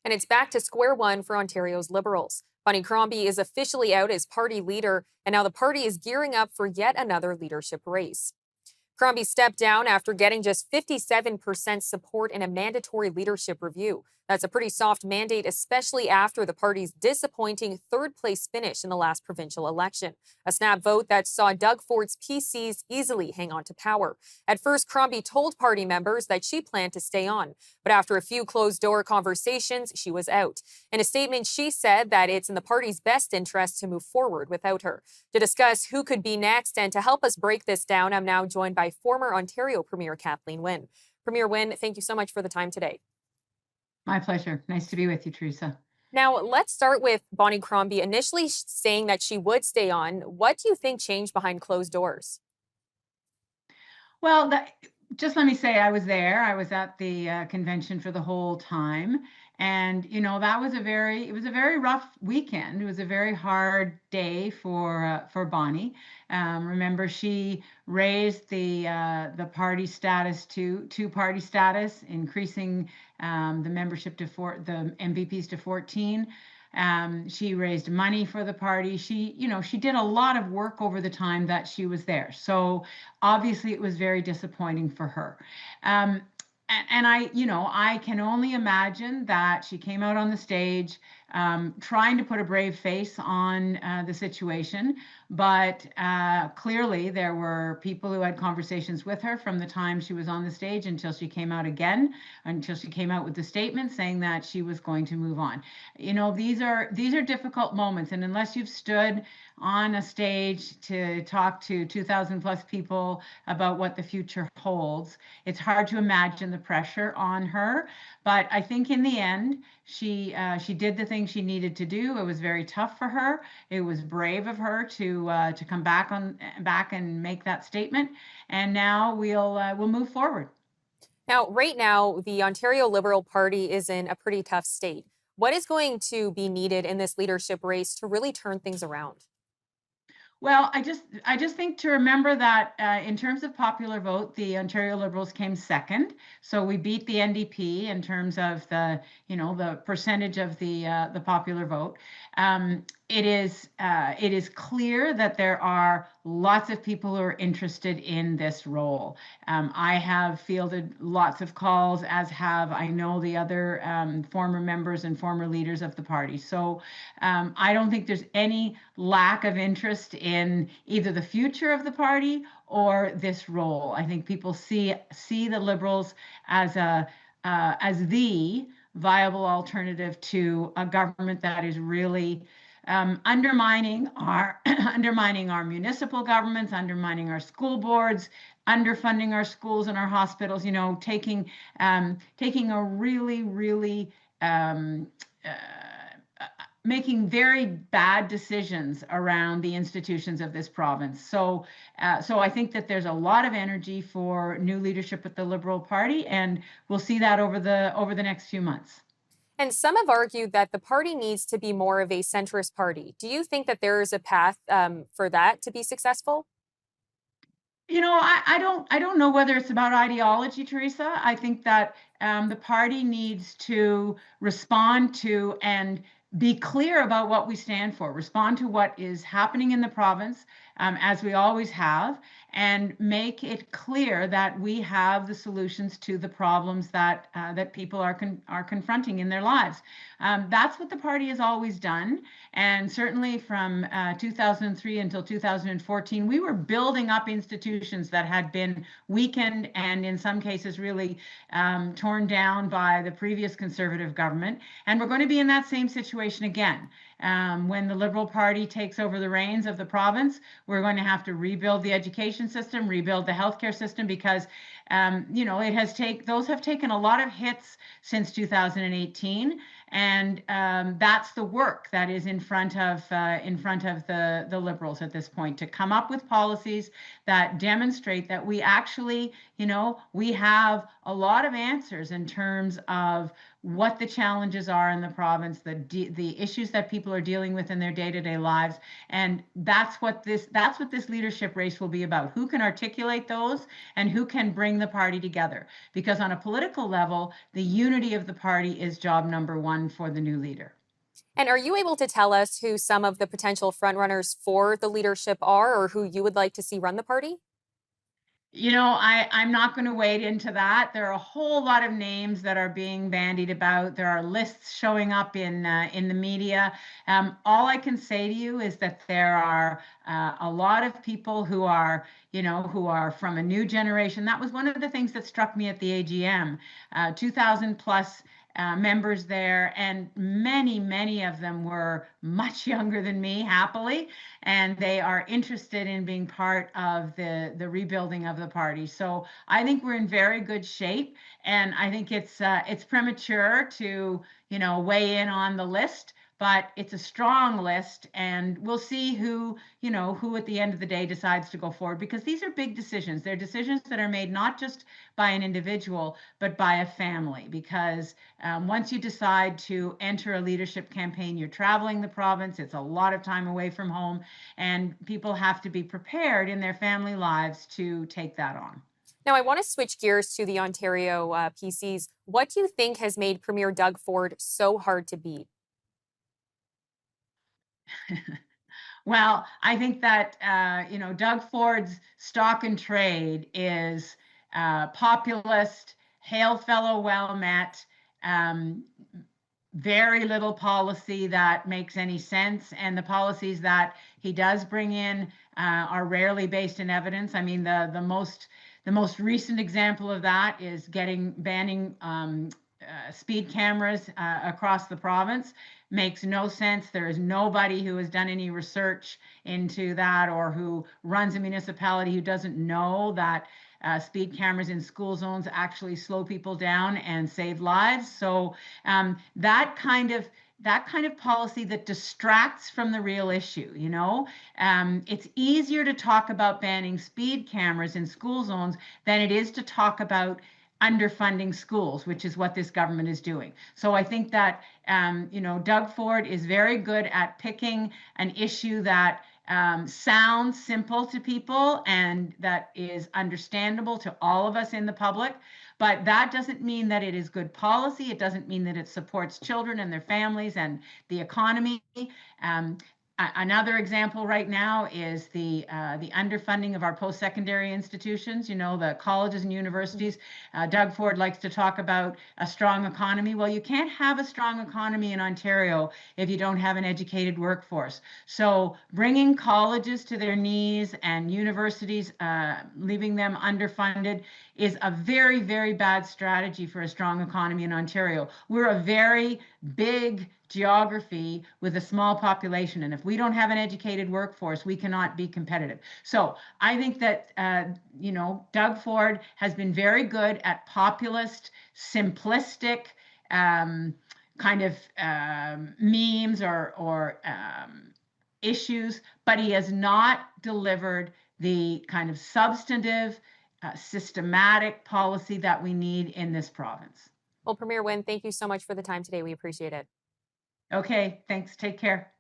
And it's back to square one for Ontario's Liberals. Bonnie Crombie is officially out as party leader, and now the party is gearing up for yet another leadership race. Crombie stepped down after getting just 57% support in a mandatory leadership review. That's a pretty soft mandate, especially after the party's disappointing third place finish in the last provincial election. A snap vote that saw Doug Ford's PCs easily hang on to power. At first, Crombie told party members that she planned to stay on, but after a few closed-door conversations, she was out. In a statement, she said that it's in the party's best interest to move forward without her. To discuss who could be next and to help us break this down, I'm now joined by former Ontario Premier Kathleen Wynne. Premier Wynne, thank you so much for the time today. My pleasure. Nice to be with you, Teresa. Now, let's start with Bonnie Crombie initially saying that she would stay on. What do you think changed behind closed doors? Well, just let me say I was there. I was at the convention for the whole time. And, that was it was a very rough weekend. It was a very hard day for Bonnie. Remember, she raised the party status to two-party status, increasing the membership the MVPs to 14. She raised money for the party. She did a lot of work over the time that she was there. So obviously it was very disappointing for her. And I can only imagine that she came out on the stage trying to put a brave face on the situation. But clearly, there were people who had conversations with her from the time she was on the stage until she came out again, until she came out with the statement saying that she was going to move on. These are difficult moments, and unless you've stood on a stage to talk to 2,000 plus people about what the future holds, it's hard to imagine the pressure on her. But I think in the end, she did the thing she needed to do. It was very tough for her. It was brave of her to come back and make that statement. And now we'll move forward. Now, right now, the Ontario Liberal Party is in a pretty tough state. What is going to be needed in this leadership race to really turn things around? Well, I just think to remember that in terms of popular vote, the Ontario Liberals came second, so we beat the NDP in terms of the percentage of the popular vote. It is clear that there are lots of people who are interested in this role. I have fielded lots of calls, as have I know the other former members and former leaders of the party. So I don't think there's any lack of interest in either the future of the party or this role. I think people see the Liberals as the viable alternative to a government that is really undermining our undermining our municipal governments, undermining our school boards, underfunding our schools and our hospitals. Taking a really making very bad decisions around the institutions of this province. So I think that there's a lot of energy for new leadership at the Liberal Party, and we'll see that over the next few months. And some have argued that the party needs to be more of a centrist party. Do you think that there is a path for that to be successful? I don't know whether it's about ideology, Teresa. I think that the party needs to respond to and be clear about what we stand for, respond to what is happening in the province, as we always have, and make it clear that we have the solutions to the problems that people are confronting in their lives. That's what the party has always done, and certainly from 2003 until 2014, we were building up institutions that had been weakened and in some cases really torn down by the previous Conservative government. And we're going to be in that same situation again. When the Liberal Party takes over the reins of the province, we're going to have to rebuild the education system, rebuild the healthcare system, because those have taken a lot of hits since 2018, and that's the work that is in front of the Liberals at this point, to come up with policies that demonstrate that we actually, we have a lot of answers in terms of what the challenges are in the province, the issues that people are dealing with in their day-to-day lives, and that's what this leadership race will be about. Who can articulate those and who can bring the party together? Because on a political level, the unity of the party is job number one for the new leader. And are you able to tell us who some of the potential frontrunners for the leadership are or who you would like to see run the party? I'm not going to wade into that. There are a whole lot of names that are being bandied about. There are lists showing up in the media. All I can say to you is that there are a lot of people who are from a new generation. That was one of the things that struck me at the AGM. 2,000 plus members there, and many of them were much younger than me, happily, and they are interested in being part of the rebuilding of the party. So I think we're in very good shape, and I think it's premature to weigh in on the list. But it's a strong list, and we'll see who at the end of the day decides to go forward, because these are big decisions. They're decisions that are made not just by an individual, but by a family. Because once you decide to enter a leadership campaign, you're traveling the province. It's a lot of time away from home, and people have to be prepared in their family lives to take that on. Now, I want to switch gears to the Ontario PCs. What do you think has made Premier Doug Ford so hard to beat? Well, I think that Doug Ford's stock and trade is populist, hail fellow, well met. Um, very little policy that makes any sense, and the policies that he does bring in are rarely based in evidence. I mean, the most recent example of that is banning speed cameras across the province. Makes no sense. There is nobody who has done any research into that, or who runs a municipality, who doesn't know that speed cameras in school zones actually slow people down and save lives. So that kind of policy that distracts from the real issue. It's easier to talk about banning speed cameras in school zones than it is to talk about underfunding schools, which is what this government is doing. So I think that Doug Ford is very good at picking an issue that sounds simple to people and that is understandable to all of us in the public. But that doesn't mean that it is good policy. It doesn't mean that it supports children and their families and the economy. Um, Another example right now is the underfunding of our post-secondary institutions. The colleges and universities. Doug Ford likes to talk about a strong economy. Well, you can't have a strong economy in Ontario if you don't have an educated workforce. So bringing colleges to their knees and universities, leaving them underfunded, is a very, very bad strategy for a strong economy in Ontario. We're a very big geography with a small population, and if we don't have an educated workforce, we cannot be competitive. So I think that Doug Ford has been very good at populist, simplistic kind of memes or issues, but he has not delivered the kind of substantive, systematic policy that we need in this province. Well, Premier Wynne, thank you so much for the time today. We appreciate it. Okay, thanks. Take care.